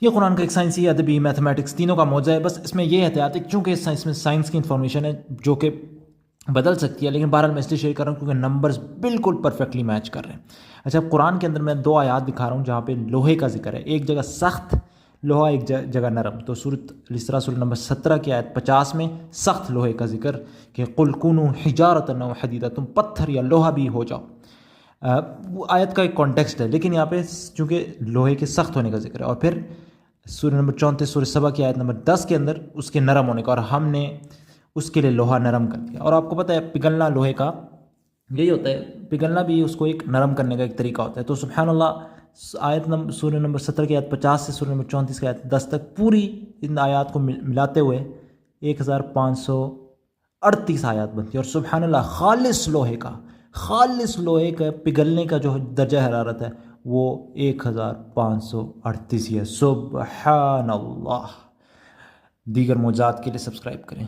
ये कुरान का एक साइंसी, अदबी, मैथमेटिक्स तीनों का मौज़ा है। बस इसमें ये एहतियात है चूँकि इसमें साइंस की इन्फॉर्मेशन है जो कि बदल सकती है, लेकिन बहरहाल मैं इसलिए शेयर कर रहा हूँ क्योंकि नंबर्स बिल्कुल परफेक्टली मैच कर रहे हैं। अच्छा, कुरान के अंदर मैं 2 आयात दिखा रहा हूँ जहाँ पे लोहे का जिक्र है, एक जगह सख्त लोहा, एक जगह नरम। तो सूरत इस्रा सूरह नंबर 17 की आयत 50 में सख्त लोहे का जिक्र कि कुल कुनू हिजारतन औ हदीदा, तुम पत्थर या लोहा भी हो जाओ। वो आयत का एक कॉन्टेक्स्ट है, लेकिन यहाँ पे चूँकि लोहे के सख्त होने का जिक्र है। और फिर सूरह नंबर 34 सूरह सबा की आयत नंबर 10 के अंदर उसके नरम होने का, और हमने उसके लिए लोहा नरम कर दिया। और आपको पता है पिघलना लोहे का यही होता है, पिघलना भी उसको एक नरम करने का एक तरीका होता है। तो सुबहानल्लाह, आयत नंबर सूरह नंबर 17 की आयत 50 से सूरह नंबर 34 की आयत 10 तक पूरी इन आयत को मिलाते हुए 1538 आयत बनती है। और सुबहानल्लाह, खालिस लोहे का पिघलने का जो दर्जा हरारत है वो 1538 ही है। सुबहानल्लाह। दीगर मौज़ात के लिए सब्सक्राइब करें।